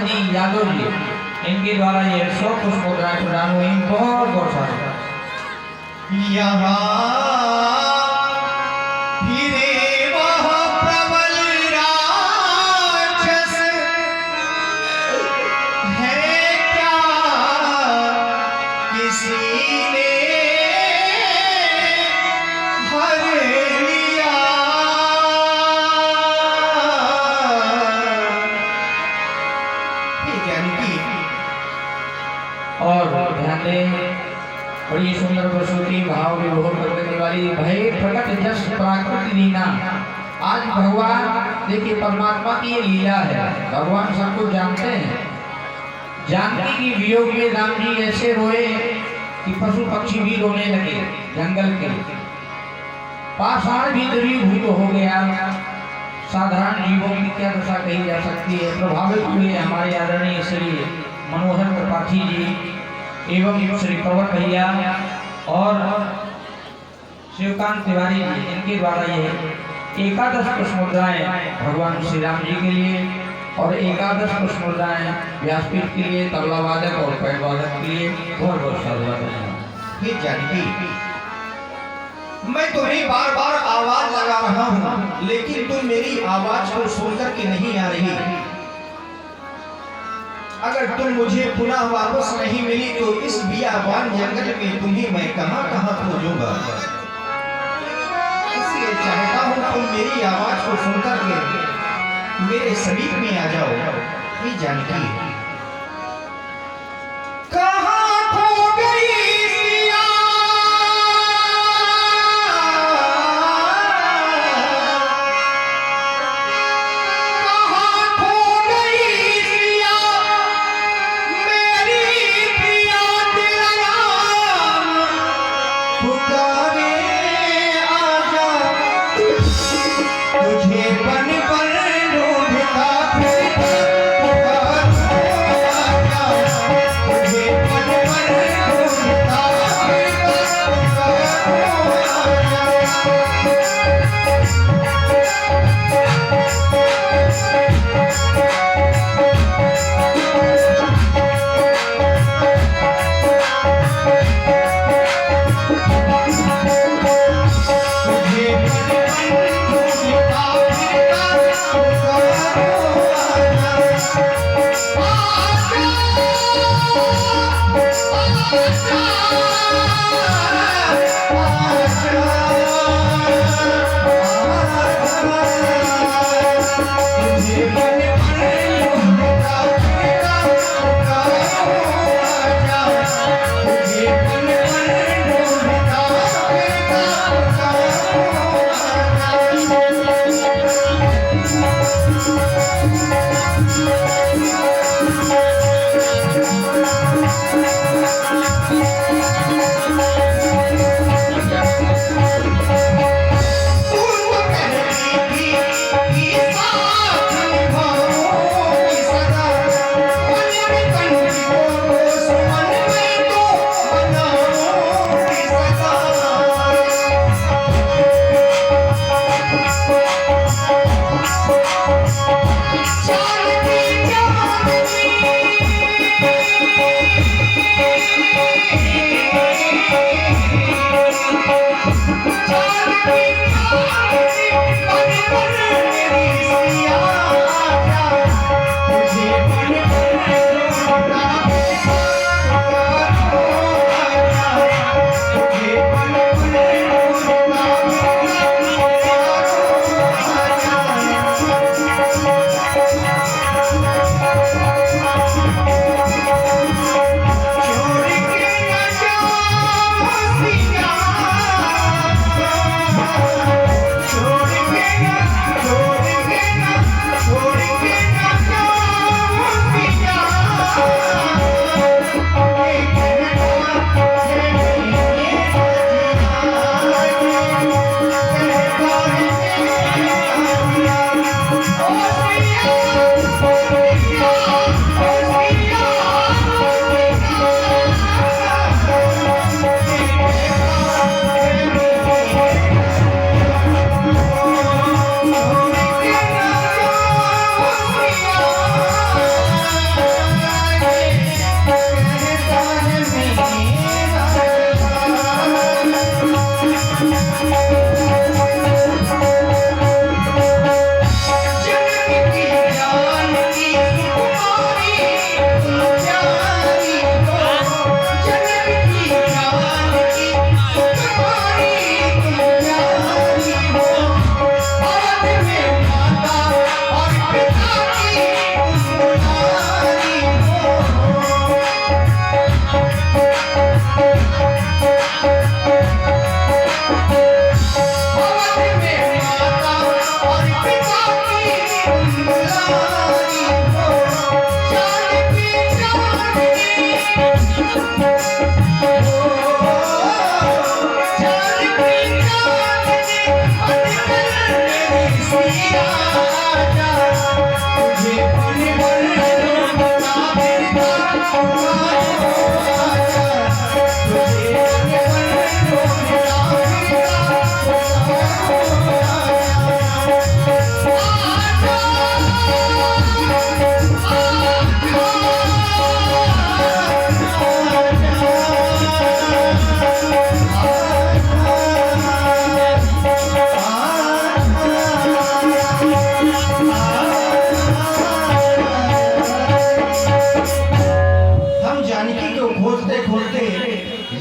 जी यादव जी, इनके द्वारा ये 100 पुष्प मुद्राएं प्रदान हुई। बहुत बहुत सारे यहाँ फिरे वह प्रबल राक्षस है क्या किसी ने हर लिया। ये जानकी और ध्यान दें, बड़ी सुंदर प्रसूति भाव विभोर करने वाली भय प्रकट जस प्राकृत लीला। आज भगवान देखिए परमात्मा की ये लीला है। भगवान सब कुछ जानते हैं। जानकी की वियोग में राम जी ऐसे रोए कि पशु पक्षी भी रोने लगे। जंगल के पाषाण भी द्रवीभूत हो गया। साधारण जीवों की क्या दशा कही जा सकती है। प्रभावित हुए हमारे आदरणीय श्री मनोहर त्रिपाठी जी एवं श्री प्रवर भैया और शिवकांत तिवारी जी, इनके द्वारा ये 11 पुष्प मुद्राएं भगवान श्री राम जी के लिए और 11 पुष्प मुद्राएं व्यासपीठ के लिए, तबला वादक और पैड वादक के लिए बहुत बहुत साधुवाद। ये जानकी मैं तुम्हें बार बार आवाज लगा रहा हूँ, लेकिन तुम मेरी आवाज को सुनकर के नहीं आ रही। अगर तुम मुझे पुनः वापस नहीं मिली तो इस बियाबान जंगल में तुम्हें मैं कहां कहां खोजूंगा। इसलिए चाहता हूं तुम मेरी आवाज को सुनकर के मेरे समीप में आ जाओ। ये जानकी कहां खो गई सिया, कहां खो गई सिया, पुकारे आजा तुझे बन पर ढूंढता फिरता। पुकारे आजा तुझे बन पर ढूंढता फिरता। Yeah.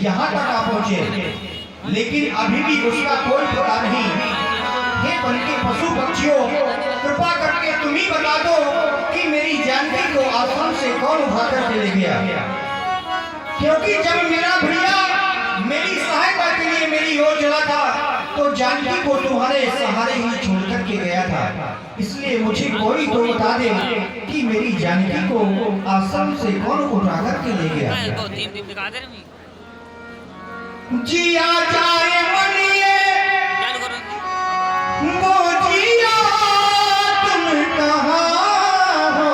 यहाँ तक आ पहुंचे, लेकिन अभी भी उसका कोई पता नहीं। हे वन के पशु पक्षियों, कृपा करके तुम ही बता दो कि मेरी जानकी को आश्रम से कौन उठा कर ले गया, क्योंकि जब मेरा भैया मेरी सहायता के लिए मेरी ओर चला था तो जानकी को तुम्हारे सहारे ही छोड़ कर के गया था। इसलिए मुझे कोई तो बता दे कि मेरी जानकी को आश्रम से कौन उठा कर के ले गया। जिया जाए मनिए वो जिया तुम कहाँ हो।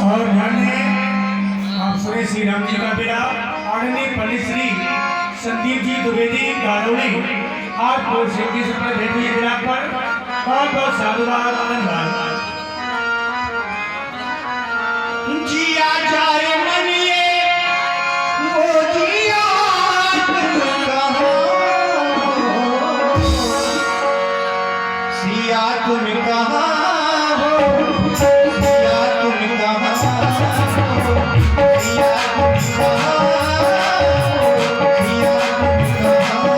और ध्यान आप सुने श्री राम जी का बेटा आदरणीय पंडित श्री संदीप जी द्विवेदी गारोली आपको सिद्धि से पर भेजी विराट पर बहुत बहुत साधुवाद आनंद। जिया जाए मनिए वो जिया तुम कहाँ हो। सिया तुम कहाँ हो, सिया तुम कहाँ हो, सिया तुम कहाँ हो, सिया तुम कहाँ हो।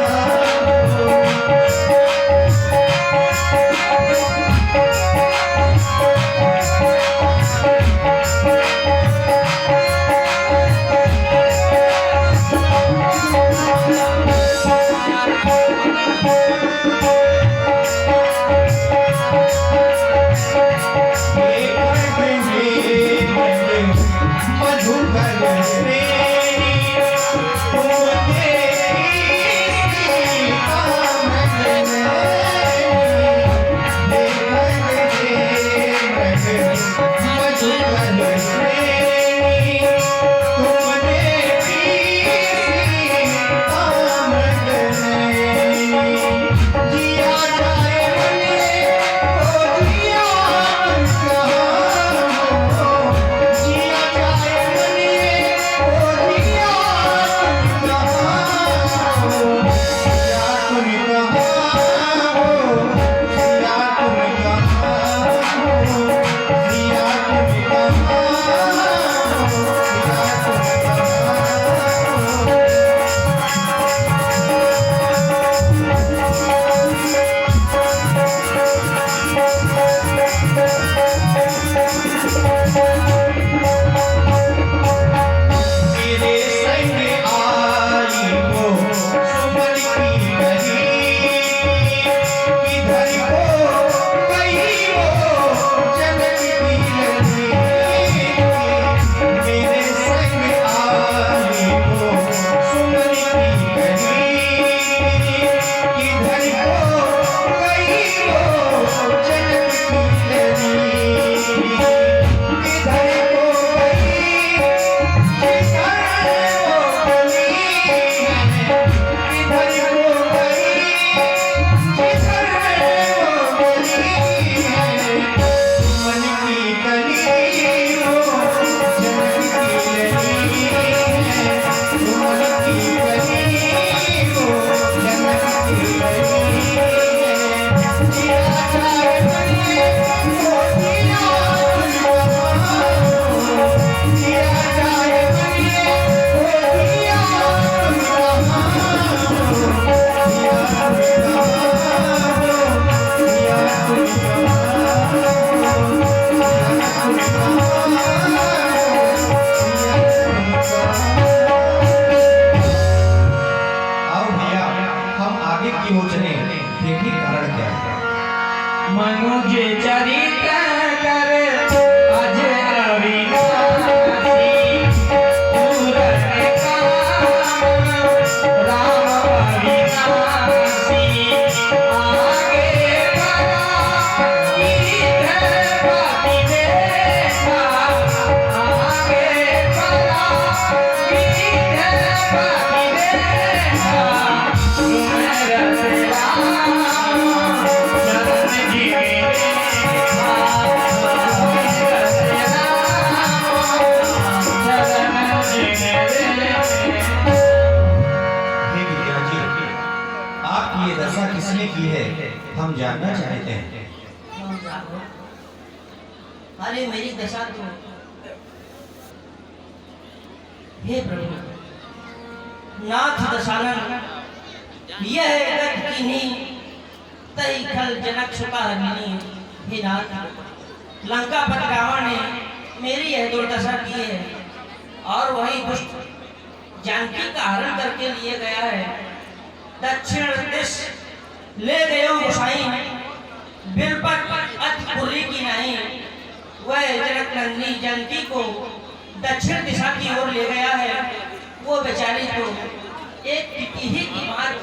की है हम जानना चाहते हैं। अरे मेरी दशा तो, हे प्रभु नाथ दशानन, यह गत कीन्ही तई खल जनक छुपा हरिनी। हे नाथ, लंकापति रावण ने मेरी यह दुर्दशा की है और वही दुष्ट जानकी का हरण करके लिए गया है। दक्षिण दिश ले गयो गोसाई, बिलपत अति बुरी की नहीं। वह जनक नंदिनी जानकी को दक्षिण दिशा की ओर ले गया है। वो बेचारी तो एक टिटही की बात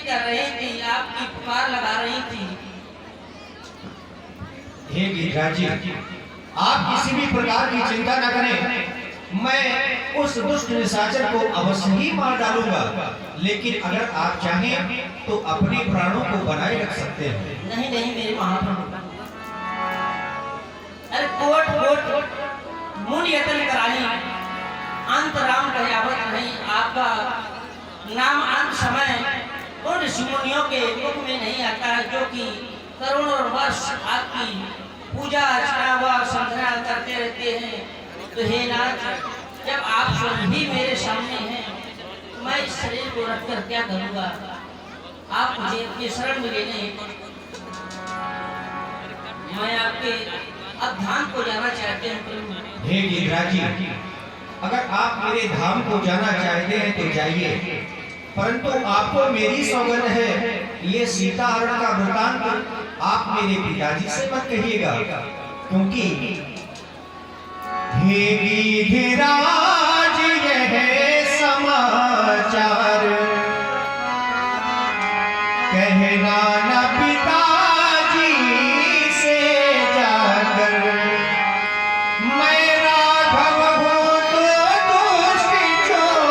कर रही थी, आपकी पुकार लगा रही थी। हे गिरिराज जी, आप किसी भी प्रकार की चिंता न करें, मैं उस दुष्ट निशाचर को अवश्य ही मार डालूंगा। लेकिन अगर आप चाहें तो अपने प्राणों को बनाए रख सकते हैं। नहीं नहीं मेरे महाप्रभु, अरे कोट कोट मुनि यतन कराई, अंत राम कहावत नहीं। आपका नाम अंत समय उन ऋषि मुनियों के मुख में नहीं आता है जो कि करोड़ों वर्ष आपकी पूजा अर्चना व संध्या करते रहते हैं। तो हे नाथ, जब आप स्वयं ही मेरे सामने हैं, मैं इस शरीर को रखकर क्या करूँगा? आप मुझे अपने शरण में लेने, मैं आपके अब धाम को जाना चाहते हैं प्रभु। हे गिरिराज जी, अगर आप मेरे धाम को जाना चाहते हैं तो जाइए, परंतु आपको मेरी सौगंध है, ये सीता हरण का वृतांत आप मेरे पिताजी से मत कहिएगा, क्योंकि हे गिरिराज यह समाचार कहना न पिताजी से जाकर। मैं राघव हूँ तो दुष्ट छोड़,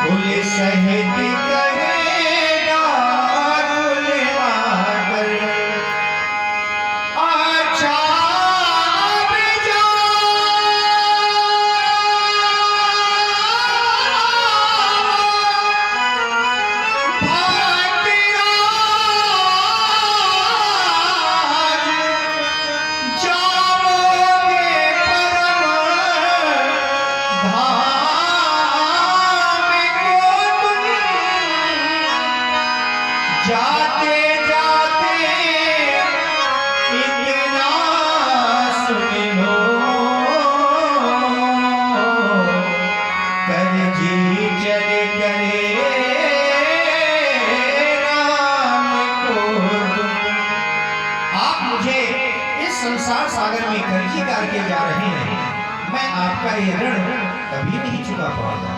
कुल सहित कहेगा कुल आकर। अच्छा जाते जाते इतना सुन लो, कर जी चल करे राम को तुम। आप मुझे इस संसार सागर में कर्जी करके जा रहे हैं, मैं आपका ये ऋण कभी नहीं चुका पाऊंगा।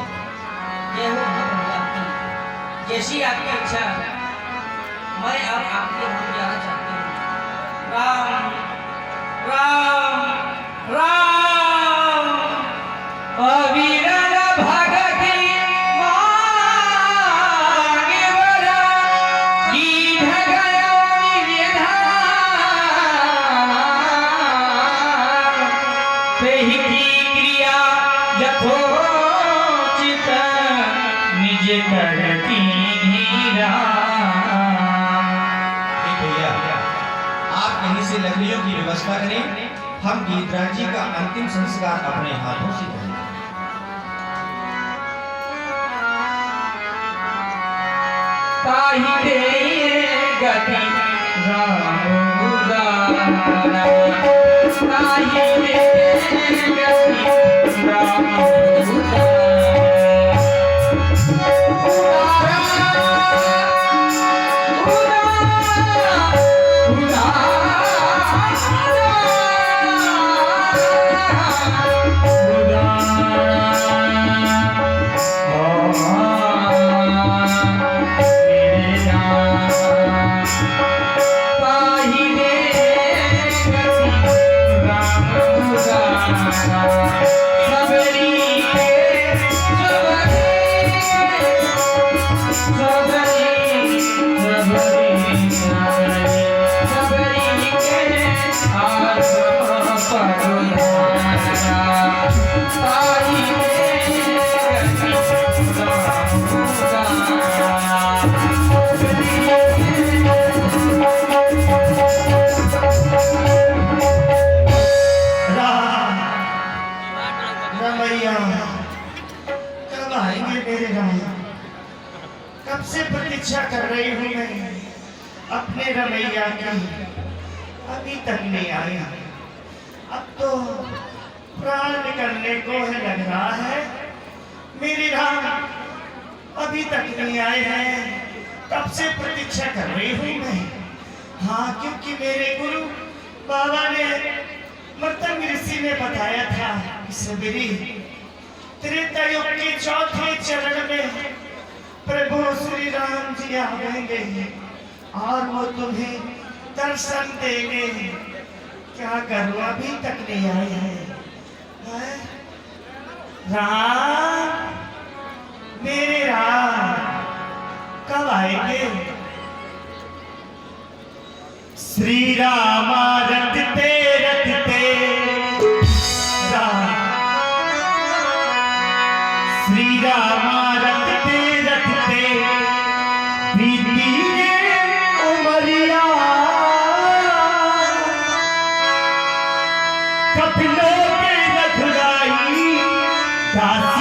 जय हो प्रभु आपकी, जैसी आपकी इच्छा। मैं अब आपके धाम जाना चाहती हूँ। राम राम राम अविरल भगति मांगे बरा, कीढ़ गयो निवेदन, तेहि की क्रिया यथोचित निज करती लकड़ियों की व्यवस्था करें, हम गिरिराज जी का अंतिम संस्कार अपने हाथों से करें। ताहि दे गति राम उदारा, ताहि दे गति राम उदारा। सबरी के से प्रतीक्षा कर रही हूँ मैं अपने रमैया की, अभी तक नहीं आया। अब तो प्राण निकलने को है लग रहा है। मेरे राम अभी तक नहीं आए हैं, तब से प्रतीक्षा कर रही हूँ मैं। हाँ, क्योंकि मेरे गुरु बाबा ने मर्तंग ऋषि ने बताया था कि सबरी त्रेता युग के चौथे चरण में प्रभु श्री राम जी आएंगे और वो तुम्हें दर्शन देंगे। क्या करूं, अभी तक नहीं आए हैं। राम, मेरे राम कब आएंगे? श्री राम रटते रटते श्री राम रटते रटते बीती उमरिया, कपिलों के रघुराई दास